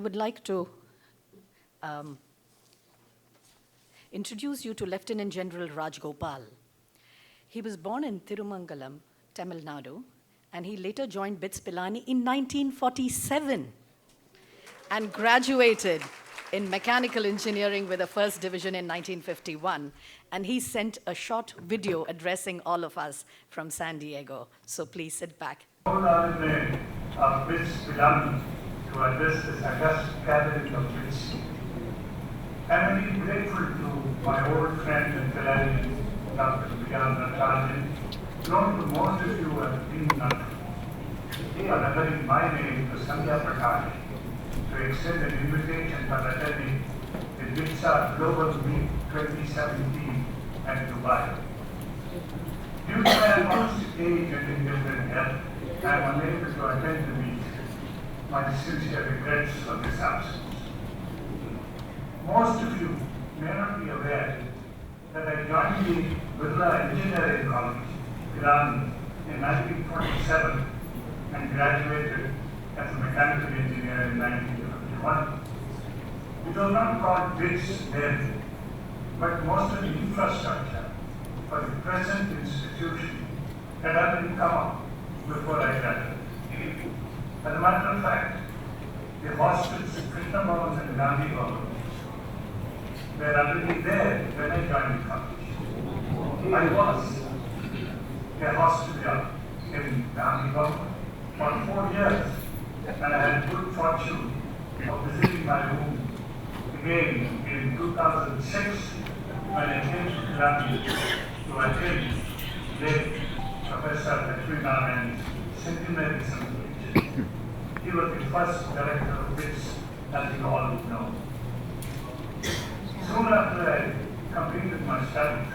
would like to introduce you to Lieutenant General Raj Gopal. He was born in Tirumangalam, Tamil Nadu, and he later joined BITS Pilani in 1947 and graduated in mechanical engineering with a first division in 1951. And he sent a short video addressing all of us from San Diego. So please sit back. All are in the name of BITS Pilani to address this august gathering of BITS. I am really grateful to my old friend and colleague, Dr. BGM, known to most of you as being They are referring my name to Sandhya Prakash to extend an invitation for attending the BITSAA Global Meet 2017 at Dubai. Due to my advanced age and indifferent health, I am unable to attend the meet. My sincere regrets for this absence. Most of you may not be aware that I joined the BITSAA Engineering College, Iran, in 1947 and graduated as a mechanical engineer in 1951. It was not called BITS then, but most of the infrastructure for the present institution had already come up before I graduated. As a matter of fact, the hostels in Krishna Bhavan and Gandhi Bhavan were already there when I joined the college. I was a hostelier in Gandhi Bhavan for 4 years, and I had good fortune of visiting my room again in 2006 when I came to Gandhi to attend late Professor Lakshminarayan's centenary celebration. He was the first director of BITS, as you all know. Soon after I completed my studies,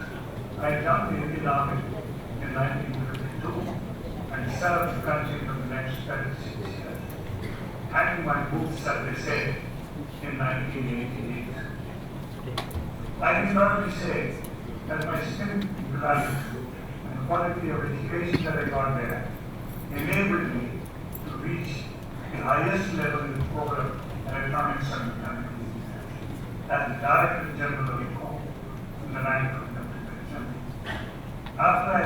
I joined the Indian Army in 1952 and served the country for the next 36 years, hanging my boots, as they say, in 1988. I can proudly say that my skill, courage, and quality of education that I got there enabled me to reach the highest level in the program electronics and mechanical engineering as the Director General of ECO in the rank of Deputy General. After I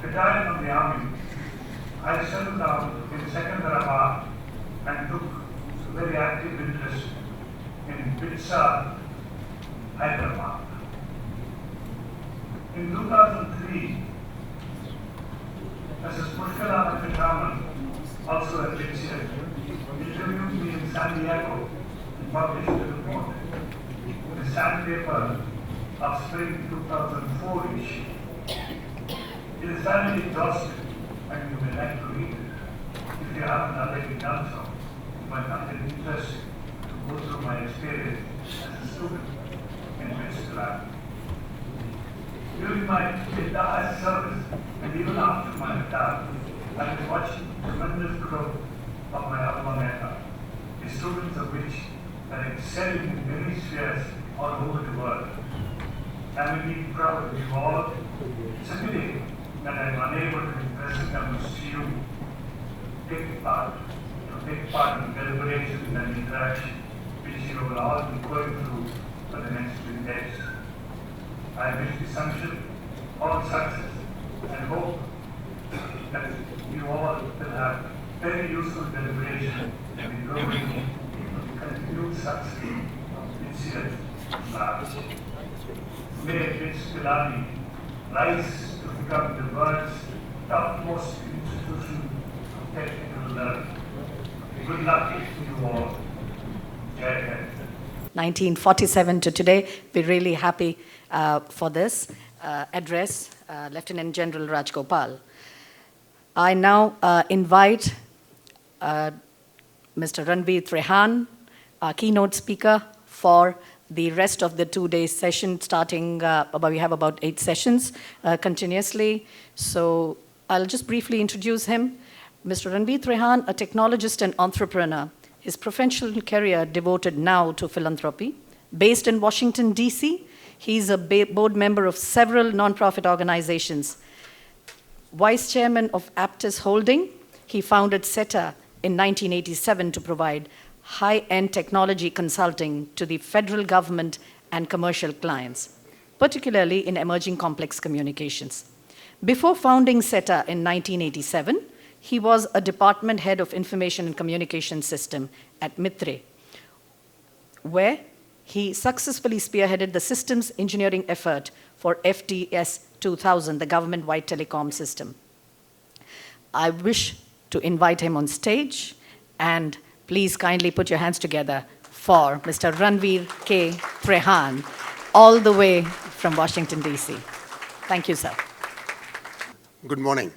retired from the Army, I settled down in Secunderabad and took a very active interest in BITSAA, Hyderabad. In 2003, Mrs. Pushkalama Krishaman, also a BITSA, interviewed me in San Diego and published a report in the Sandpaper of spring 2004 issue. It is fairly exhaustive, and you may like to read it. If you haven't already done so, you might find it interesting to go through my experience as a student in BITS lab. During my entire service, and even after my retirement, I was watching tremendous growth of my alma mater, the students of which are excelling in many spheres all over the world. I am indeed proud of you all. It's a pity that I am unable to be present amongst you, take part in deliberations and interaction which you will all be going through for the next few days. I wish the sonship all success and hope that you all will have very useful deliberation and be growing for the continued success of BITS Labs. May BITS Pilani rise to become the world's topmost institution of technical learning. Good luck to you all. Jai Hind. 1947 to today, we're really happy for this address, Lieutenant General Raj Gopal. I now invite Mr. Ranveer Trehan, our keynote speaker, for the rest of the 2-day session, starting, we have about 8 sessions continuously. So I'll just briefly introduce him. Mr. Ranveer Trehan, a technologist and entrepreneur. His professional career devoted now to philanthropy. Based in Washington, D.C., he's a board member of several nonprofit organizations. Vice chairman of Aptus Holding, he founded SETA in 1987 to provide high-end technology consulting to the federal government and commercial clients, particularly in emerging complex communications. Before founding SETA in 1987, he was a department head of information and communication system at Mitre, where he successfully spearheaded the systems engineering effort for FTS 2000, the government-wide telecom system. I wish to invite him on stage, and please kindly put your hands together for Mr. Ranveer K. Prehan, all the way from Washington, D.C. Thank you, sir. Good morning.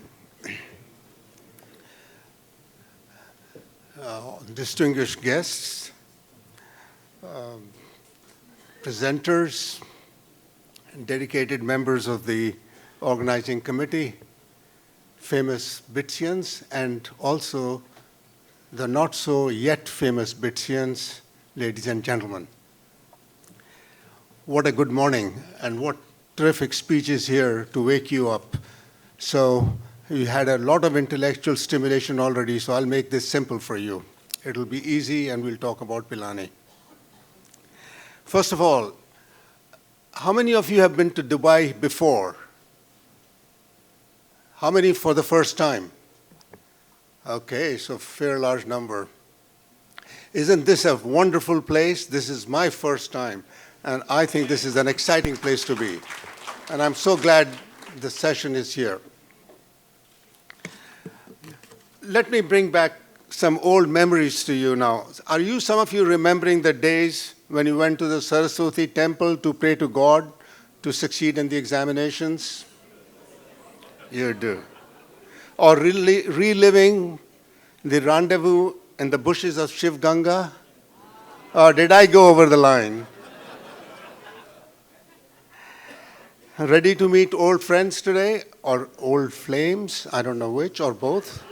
Distinguished guests, presenters, and dedicated members of the organizing committee, famous BITSians, and also the not so yet famous BITSians, ladies and gentlemen. What a good morning, and what terrific speeches here to wake you up. So you had a lot of intellectual stimulation already, so I'll make this simple for you. It'll be easy, and we'll talk about Pilani. First of all, how many of you have been to Dubai before? How many for the first time? Okay, so fair large number. Isn't this a wonderful place? This is my first time, and I think this is an exciting place to be. And I'm so glad the session is here. Let me bring back some old memories to you now. Are you, some of you, remembering the days when you went to the Saraswati temple to pray to God to succeed in the examinations? You do. Or reliving the rendezvous in the bushes of Shiv Ganga? Or did I go over the line? Ready to meet old friends today? Or old flames? I don't know which, or both.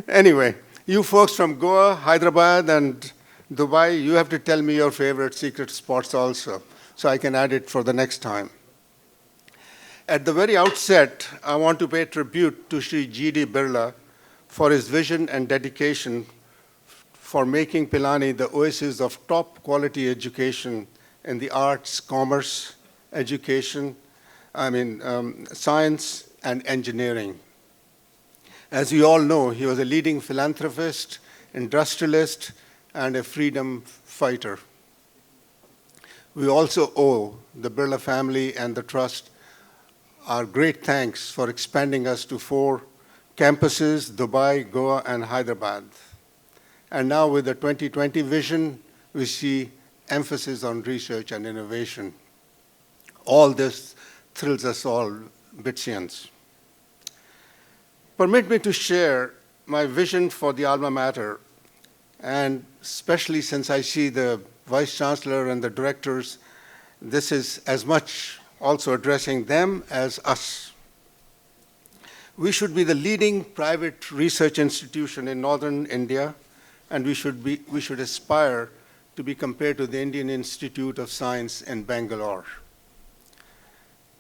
Anyway, you folks from Goa, Hyderabad, and Dubai, you have to tell me your favorite secret spots also, so I can add it for the next time. At the very outset, I want to pay tribute to Sri G.D. Birla for his vision and dedication for making Pilani the oasis of top quality education in the arts, commerce, education, science, and engineering. As you all know, he was a leading philanthropist, industrialist, and a freedom fighter. We also owe the Birla family and the Trust our great thanks for expanding us to 4 campuses, Dubai, Goa, and Hyderabad. And now with the 2020 vision, we see emphasis on research and innovation. All this thrills us all, BITSians. Permit me to share my vision for the alma mater, and especially since I see the Vice Chancellor and the directors, this is as much also addressing them as us. We should be the leading private research institution in northern India, and we should aspire to be compared to the Indian Institute of Science in Bangalore.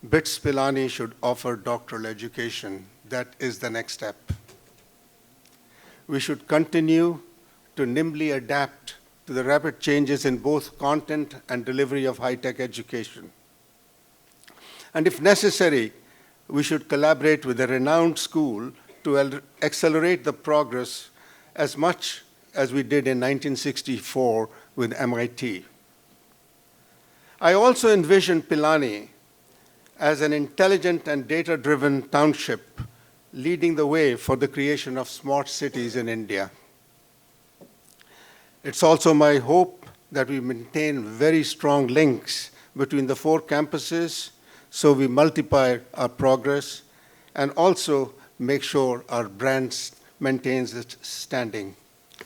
BITS Pilani should offer doctoral education. That is the next step. We should continue to nimbly adapt to the rapid changes in both content and delivery of high-tech education. And if necessary, we should collaborate with a renowned school to accelerate the progress as much as we did in 1964 with MIT. I also envision Pilani as an intelligent and data-driven township leading the way for the creation of smart cities in India. It's also my hope that we maintain very strong links between the 4 campuses so we multiply our progress and also make sure our brand maintains its standing.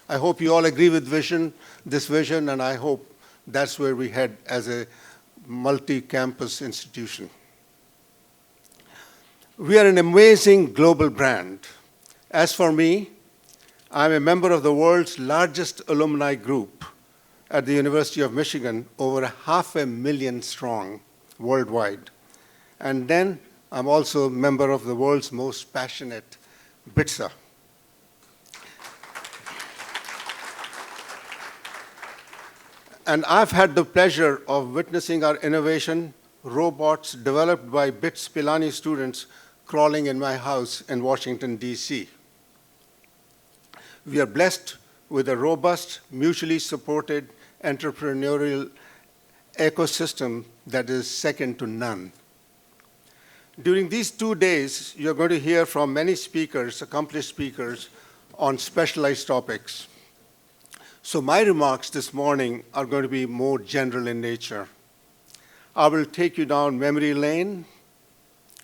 I hope you all agree with this vision, and I hope that's where we head as a multi-campus institution. We are an amazing global brand. As for me, I'm a member of the world's largest alumni group at the University of Michigan, over 500,000 strong worldwide. And then I'm also a member of the world's most passionate BITSAA. And I've had the pleasure of witnessing our innovation, robots developed by BITS Pilani students crawling in my house in Washington, D.C. We are blessed with a robust, mutually supported entrepreneurial ecosystem that is second to none. During these 2 days, you're going to hear from many speakers, accomplished speakers, on specialized topics. So my remarks this morning are going to be more general in nature. I will take you down memory lane.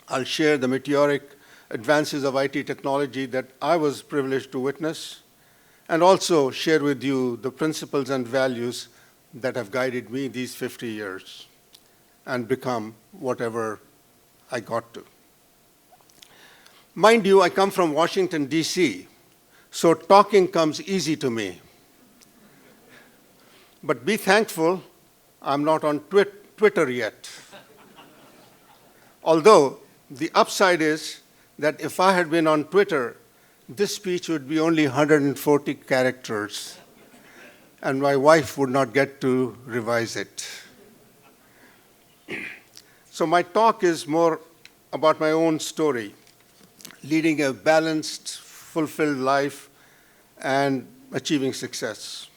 I'll share the meteoric advances of IT technology that I was privileged to witness, and also share with you the principles and values that have guided me these 50 years and become whatever I got to. Mind you, I come from Washington, D.C., so talking comes easy to me. But be thankful, I'm not on Twitter yet. Although, the upside is that if I had been on Twitter, this speech would be only 140 characters, and my wife would not get to revise it. So my talk is more about my own story, leading a balanced, fulfilled life and achieving success.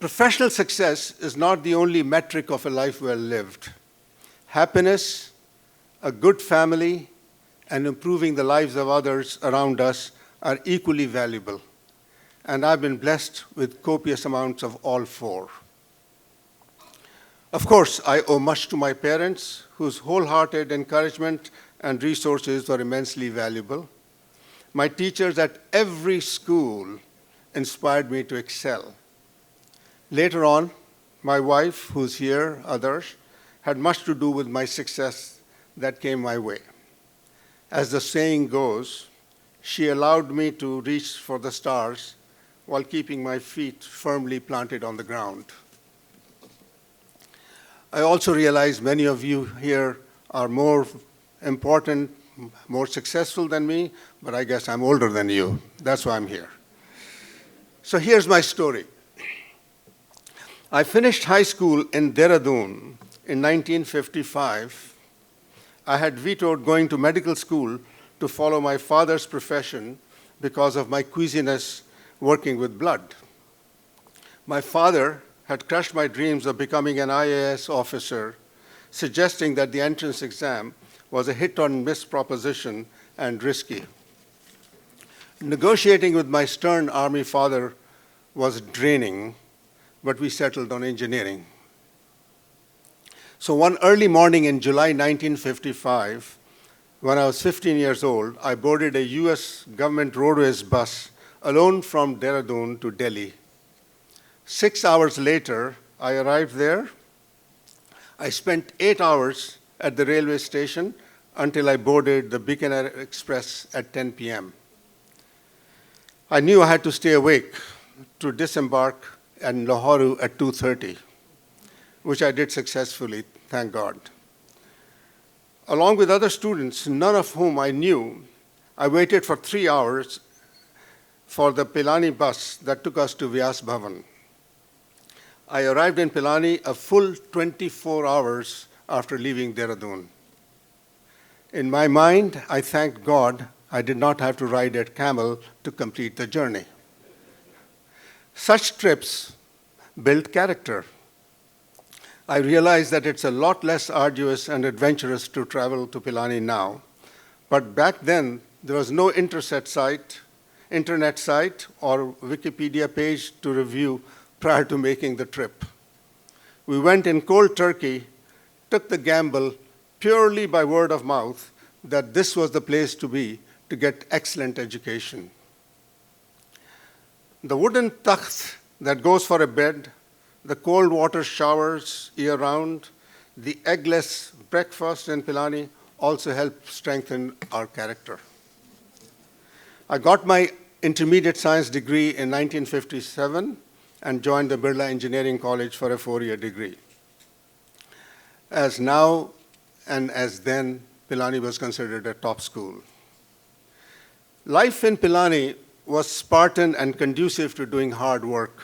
Professional success is not the only metric of a life well lived. Happiness, a good family, and improving the lives of others around us are equally valuable. And I've been blessed with copious amounts of all four. Of course, I owe much to my parents, whose wholehearted encouragement and resources were immensely valuable. My teachers at every school inspired me to excel. Later on, my wife, who's here, others, had much to do with my success that came my way. As the saying goes, she allowed me to reach for the stars while keeping my feet firmly planted on the ground. I also realize many of you here are more important, more successful than me, but I guess I'm older than you. That's why I'm here. So here's my story. I finished high school in Dehradun in 1955. I had vetoed going to medical school to follow my father's profession because of my queasiness working with blood. My father had crushed my dreams of becoming an IAS officer, suggesting that the entrance exam was a hit-or-miss proposition and risky. Negotiating with my stern Army father was draining, but we settled on engineering. So one early morning in July 1955, when I was 15 years old, I boarded a US government roadways bus alone from Dehradun to Delhi. 6 hours later, I arrived there. I spent 8 hours at the railway station until I boarded the Bikaner Express at 10 p.m. I knew I had to stay awake to disembark in Lahore at 2:30, which I did successfully, thank God. Along with other students, none of whom I knew, I waited for 3 hours for the Pilani bus that took us to Vyas Bhavan. I arrived in Pilani a full 24 hours after leaving Dehradun. In my mind, I thanked God I did not have to ride a camel to complete the journey. Such trips build character. I realize that it's a lot less arduous and adventurous to travel to Pilani now, but back then there was no internet site or Wikipedia page to review prior to making the trip. We went in cold turkey, took the gamble purely by word of mouth that this was the place to be to get excellent education. The wooden takht that goes for a bed, the cold water showers year-round, the eggless breakfast in Pilani also help strengthen our character. I got my intermediate science degree in 1957 and joined the Birla Engineering College for a 4-year degree. As now and as then, Pilani was considered a top school. Life in Pilani was Spartan and conducive to doing hard work.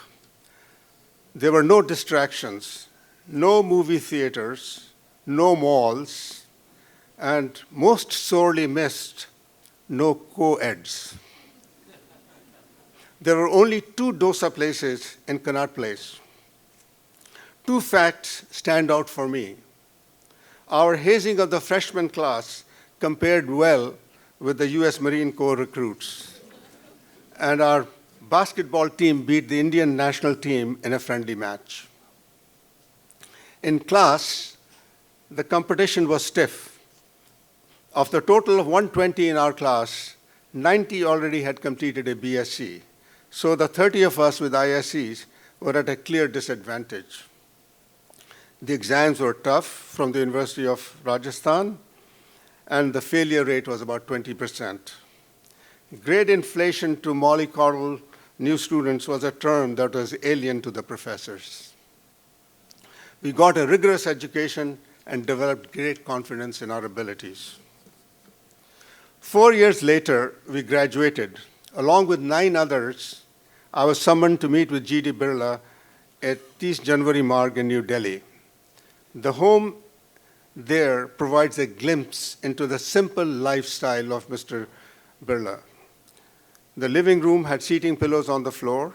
There were no distractions, no movie theaters, no malls, and most sorely missed, no co-eds. There were only 2 dosa places in Connaught Place. 2 facts stand out for me. Our hazing of the freshman class compared well with the US Marine Corps recruits, and our basketball team beat the Indian national team in a friendly match. In class, the competition was stiff. Of the total of 120 in our class, 90 already had completed a BSc. So the 30 of us with ISCs were at a clear disadvantage. The exams were tough from the University of Rajasthan, and the failure rate was about 20%. Grade inflation to mollycoddle new students was a term that was alien to the professors. We got a rigorous education and developed great confidence in our abilities. 4 years later, we graduated. Along with 9 others, I was summoned to meet with G.D. Birla at East January Marg in New Delhi. The home there provides a glimpse into the simple lifestyle of Mr. Birla. The living room had seating pillows on the floor.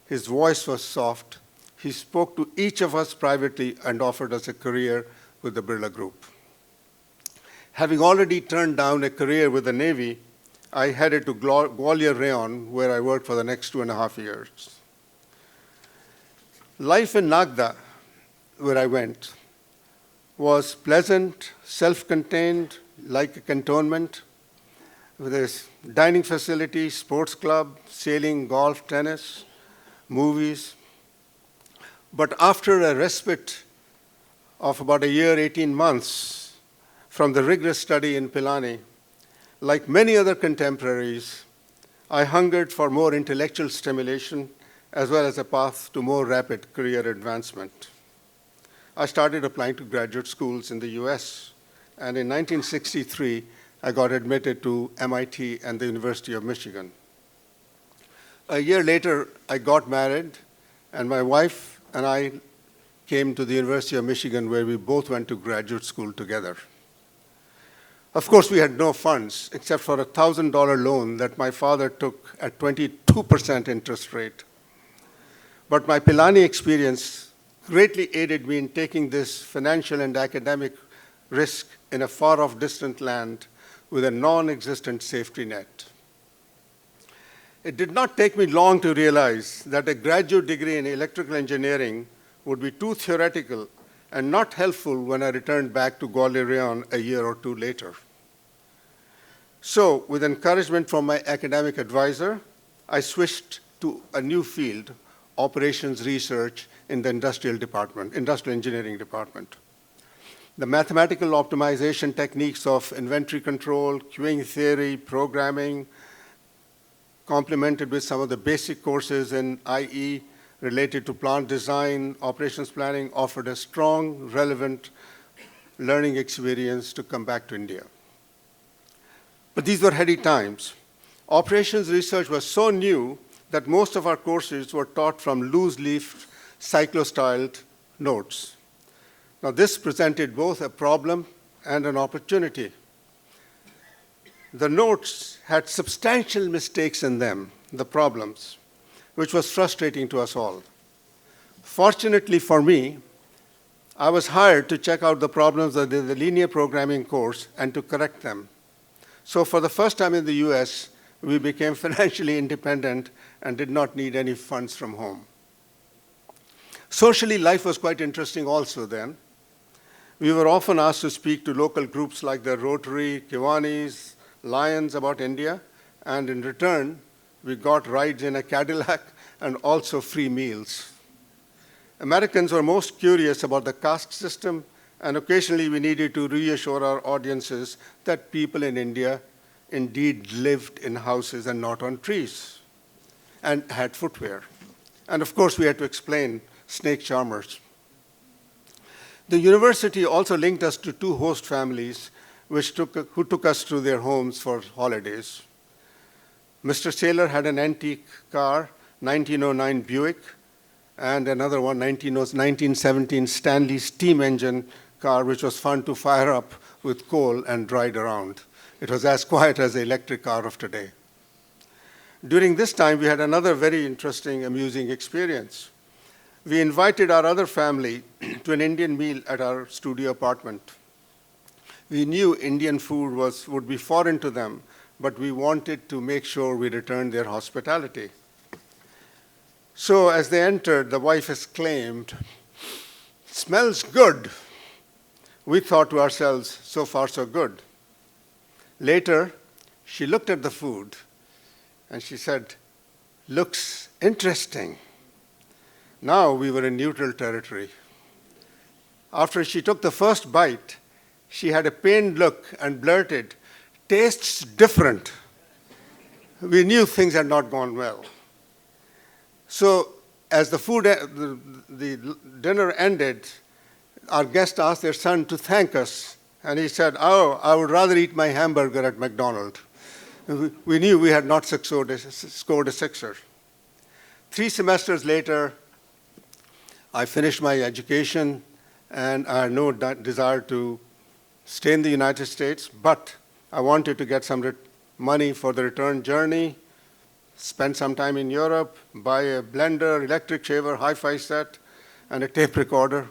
His voice was soft. He spoke to each of us privately and offered us a career with the Birla Group. Having already turned down a career with the Navy, I headed to Gwalior Rayon, where I worked for the next 2.5 years. Life in Nagda, where I went, was pleasant, self-contained, like a cantonment, with a dining facility, sports club, sailing, golf, tennis, movies. But after a respite of about a year, 18 months from the rigorous study in Pilani, like many other contemporaries, I hungered for more intellectual stimulation as well as a path to more rapid career advancement. I started applying to graduate schools in the US, and in 1963, I got admitted to MIT and the University of Michigan. A year later, I got married, and my wife and I came to the University of Michigan, where we both went to graduate school together. Of course, we had no funds except for a $1,000 loan that my father took at 22% interest rate. But my Pilani experience greatly aided me in taking this financial and academic risk in a far-off distant land with a non-existent safety net. It did not take me long to realize that a graduate degree in electrical engineering would be too theoretical and not helpful when I returned back to Gwalior Rayon a year or 2 later. So, with encouragement from my academic advisor, I switched to a new field, operations research in the industrial engineering department. The mathematical optimization techniques of inventory control, queuing theory, programming, complemented with some of the basic courses in IE related to plant design, operations planning, offered a strong, relevant learning experience to come back to India. But these were heady times. Operations research was so new that most of our courses were taught from loose-leaf, cyclo-styled notes. Now, this presented both a problem and an opportunity. The notes had substantial mistakes in them, the problems, which was frustrating to us all. Fortunately for me, I was hired to check out the problems of the linear programming course and to correct them. So for the first time in the US, we became financially independent and did not need any funds from home. Socially, life was quite interesting also then. We were often asked to speak to local groups like the Rotary, Kiwanis, Lions about India, and in return, we got rides in a Cadillac and also free meals. Americans were most curious about the caste system, and occasionally we needed to reassure our audiences that people in India indeed lived in houses and not on trees, and had footwear. And of course, we had to explain snake charmers. The university also linked us to 2 host families who took us to their homes for holidays. Mr. Saylor had an antique car, 1909 Buick, and another one, 1917 Stanley steam engine car, which was fun to fire up with coal and ride around. It was as quiet as the electric car of today. During this time, we had another very interesting, amusing experience. We invited our other family to an Indian meal at our studio apartment. We knew Indian food would be foreign to them, but we wanted to make sure we returned their hospitality. So as they entered, the wife exclaimed, "Smells good." We thought to ourselves, so far so good. Later, she looked at the food and she said, "Looks interesting." Now we were in neutral territory. After she took the first bite, she had a pained look and blurted, "Tastes different." We knew things had not gone well. So as the dinner ended, our guest asked their son to thank us. And he said, "Oh, I would rather eat my hamburger at McDonald's." We knew we had not scored a sixer. 3 semesters later, I finished my education, and I had no desire to stay in the United States, but I wanted to get some money for the return journey, spend some time in Europe, buy a blender, electric shaver, hi-fi set, and a tape recorder.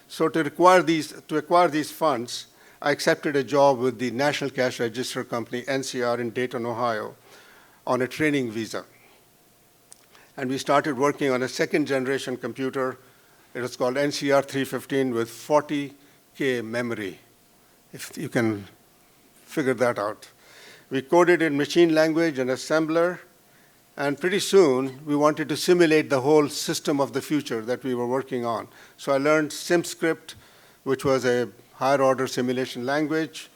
So to acquire these funds, I accepted a job with the National Cash Register Company, NCR, in Dayton, Ohio, on a training visa. And we started working on a second-generation computer. It was called NCR 315 with 40K memory, if you can figure that out. We coded in machine language and assembler, and pretty soon we wanted to simulate the whole system of the future that we were working on. So I learned SimScript, which was a higher-order simulation language,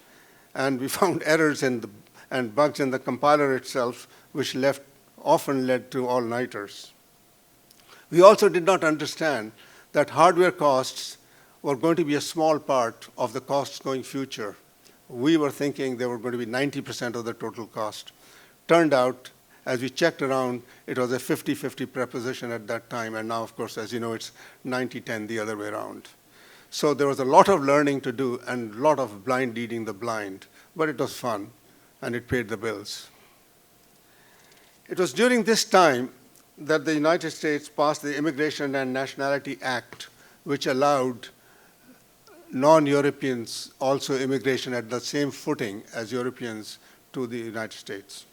and we found errors and bugs in the compiler itself, which often led to all-nighters. We also did not understand that hardware costs were going to be a small part of the costs going future. We were thinking they were going to be 90% of the total cost. Turned out, as we checked around, it was a 50-50 proposition at that time, and now, of course, as you know, it's 90-10 the other way around. So there was a lot of learning to do and a lot of blind leading the blind, but it was fun, and it paid the bills. It was during this time that the United States passed the Immigration and Nationality Act, which allowed non-Europeans also immigration at the same footing as Europeans to the United States.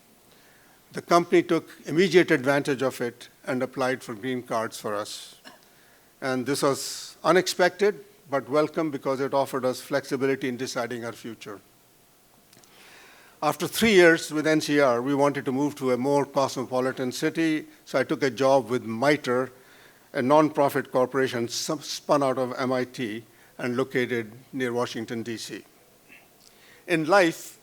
The company took immediate advantage of it and applied for green cards for us. And this was unexpected, but welcome because it offered us flexibility in deciding our future. After 3 years with NCR, we wanted to move to a more cosmopolitan city, so I took a job with MITRE, a nonprofit corporation spun out of MIT and located near Washington, D.C. In life,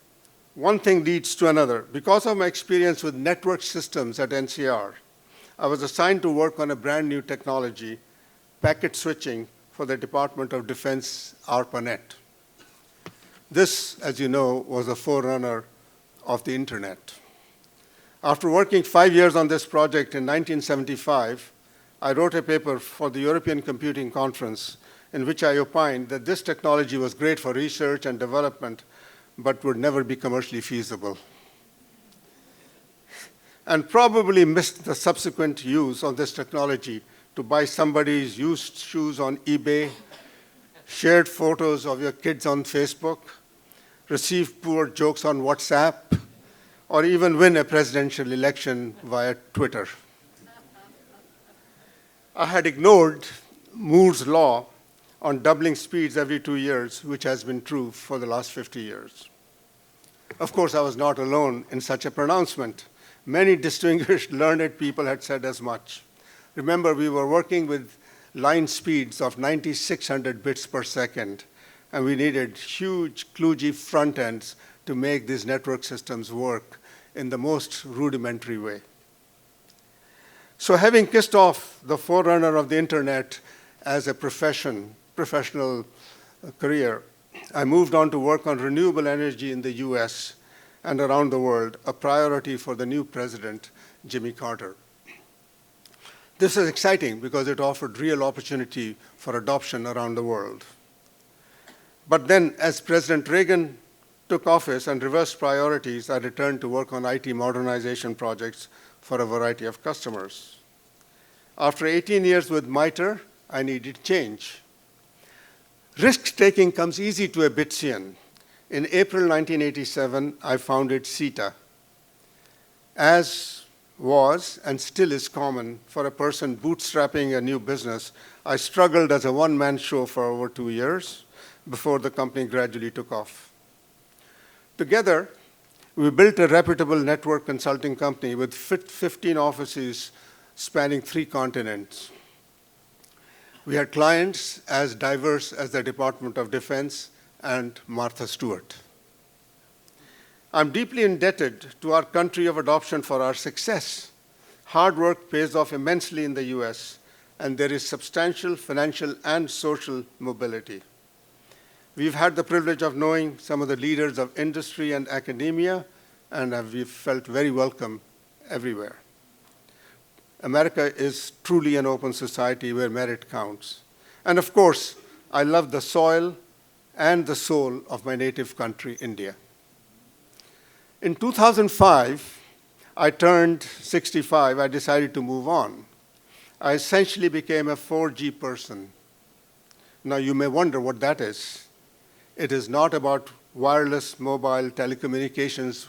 one thing leads to another. Because of my experience with network systems at NCR, I was assigned to work on a brand new technology, packet switching, for the Department of Defense ARPANET. This, as you know, was a forerunner of the internet. After working 5 years on this project in 1975, I wrote a paper for the European Computing Conference in which I opined that this technology was great for research and development, but would never be commercially feasible. And probably missed the subsequent use of this technology to buy somebody's used shoes on eBay, shared photos of your kids on Facebook, receive poor jokes on WhatsApp, or even win a presidential election via Twitter. I had ignored Moore's law on doubling speeds every 2 years, which has been true for the last 50 years. Of course, I was not alone in such a pronouncement. Many distinguished, learned people had said as much. Remember, we were working with line speeds of 9,600 bits per second, and we needed huge kludgy front ends to make these network systems work in the most rudimentary way. So having kissed off the forerunner of the internet as a professional career, I moved on to work on renewable energy in the US and around the world, a priority for the new president, Jimmy Carter. This is exciting because it offered real opportunity for adoption around the world. But then, as President Reagan took office and reversed priorities, I returned to work on IT modernization projects for a variety of customers. After 18 years with MITRE, I needed change. Risk-taking comes easy to a BITSAAN. In April 1987, I founded CETA. As was and still is common for a person bootstrapping a new business, I struggled as a one-man show for over 2 years before the company gradually took off. Together, we built a reputable network consulting company with 15 offices spanning 3 continents. We had clients as diverse as the Department of Defense and Martha Stewart. I'm deeply indebted to our country of adoption for our success. Hard work pays off immensely in the US, and there is substantial financial and social mobility. We've had the privilege of knowing some of the leaders of industry and academia, and we've felt very welcome everywhere. America is truly an open society where merit counts. And of course, I love the soil and the soul of my native country, India. In 2005, I turned 65. I decided to move on. I essentially became a 4G person. Now, you may wonder what that is. It is not about wireless mobile telecommunications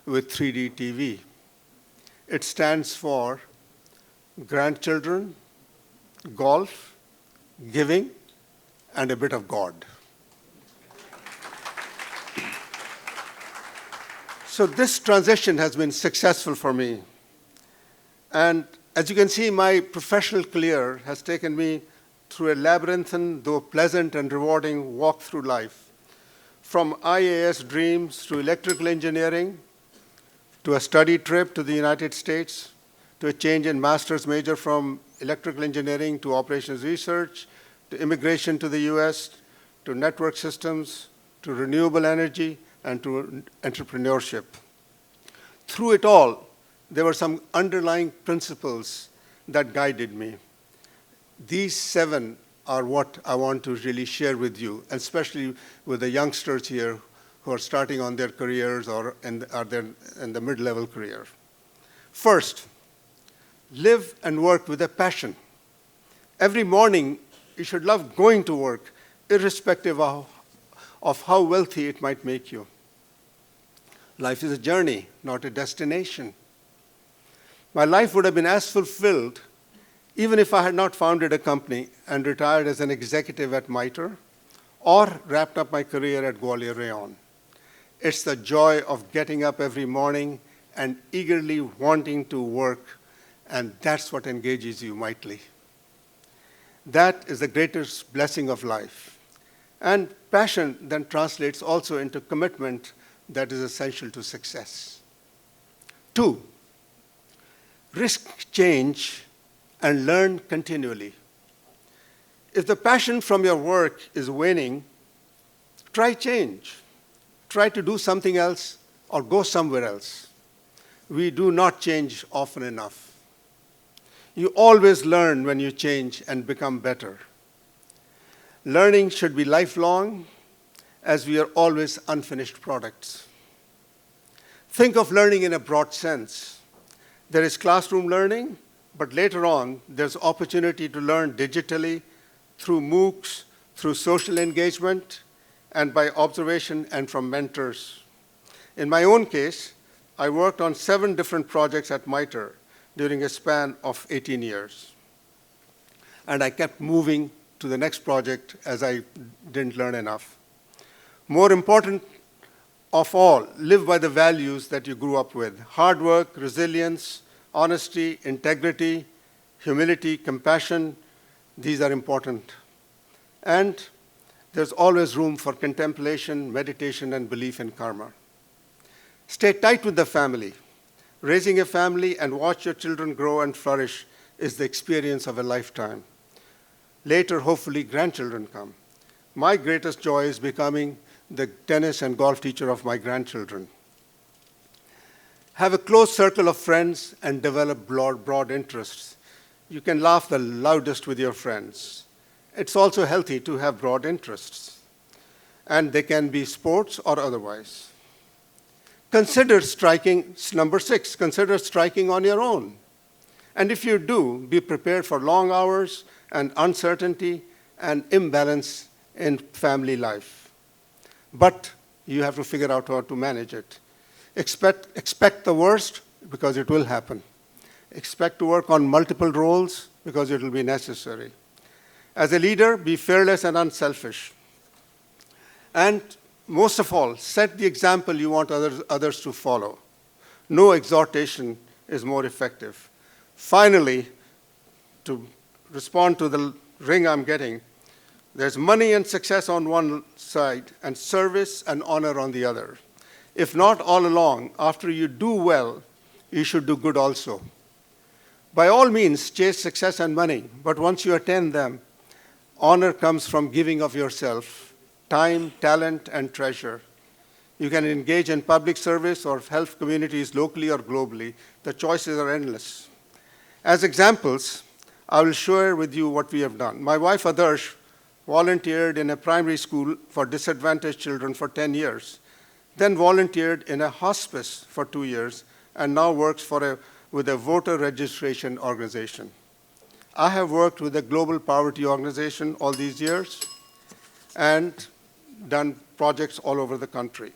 with 3D TV. It stands for grandchildren, golf, giving, and a bit of God. So this transition has been successful for me. And as you can see, my professional career has taken me through a labyrinthine, though pleasant and rewarding walk through life. From IAS dreams to electrical engineering, to a study trip to the United States, to a change in master's major from electrical engineering to operations research, to immigration to the US, to network systems, to renewable energy, and to entrepreneurship. Through it all, there were some underlying principles that guided me. These 7 are what I want to really share with you, especially with the youngsters here who are starting on their careers or are in the mid-level career. First, live and work with a passion. Every morning, you should love going to work, irrespective of how wealthy it might make you. Life is a journey, not a destination. My life would have been as fulfilled even if I had not founded a company and retired as an executive at MITRE or wrapped up my career at Gwalior Rayon. It's the joy of getting up every morning and eagerly wanting to work, and that's what engages you mightily. That is the greatest blessing of life. And passion then translates also into commitment that is essential to success. 2, risk change and learn continually. If the passion from your work is waning, try change. Try to do something else or go somewhere else. We do not change often enough. You always learn when you change and become better. Learning should be lifelong, as we are always unfinished products. Think of learning in a broad sense. There is classroom learning, but later on, there's opportunity to learn digitally through MOOCs, through social engagement, and by observation and from mentors. In my own case, I worked on 7 different projects at MITRE during a span of 18 years. And I kept moving to the next project as I didn't learn enough. More important of all, live by the values that you grew up with: hard work, resilience, honesty, integrity, humility, compassion. These are important. And there's always room for contemplation, meditation, and belief in karma. Stay tight with the family. Raising a family and watch your children grow and flourish is the experience of a lifetime. Later, hopefully, grandchildren come. My greatest joy is becoming the tennis and golf teacher of my grandchildren. Have a close circle of friends and develop broad interests. you can laugh the loudest with your friends. It's also healthy to have broad interests, and they can be sports or otherwise. Consider striking, number 6, consider striking on your own. And if you do, be prepared for long hours and uncertainty and imbalance in family life. But you have to figure out how to manage it. Expect the worst, because it will happen. Expect to work on multiple roles, because it will be necessary. As a leader, be fearless and unselfish. And most of all, set the example you want others to follow. No exhortation is more effective. Finally, to respond to the ring I'm getting, there's money and success on one side and service and honor on the other. If not all along, after you do well, you should do good also. By all means, chase success and money, but once you attain them, honor comes from giving of yourself, time, talent, and treasure. You can engage in public service or help communities locally or globally. The choices are endless. As examples, I will share with you what we have done. My wife, Adarsh, volunteered in a primary school for disadvantaged children for 10 years, then volunteered in a hospice for 2 years, and now works with a voter registration organization. I have worked with a global poverty organization all these years and done projects all over the country.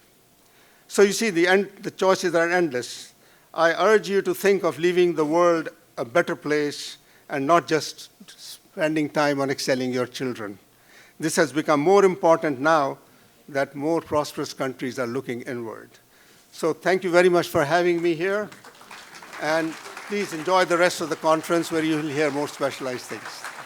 So you see, the choices are endless. I urge you to think of leaving the world a better place and not just spending time on excelling your children. This has become more important now that more prosperous countries are looking inward. So thank you very much for having me here. And please enjoy the rest of the conference where you will hear more specialized things.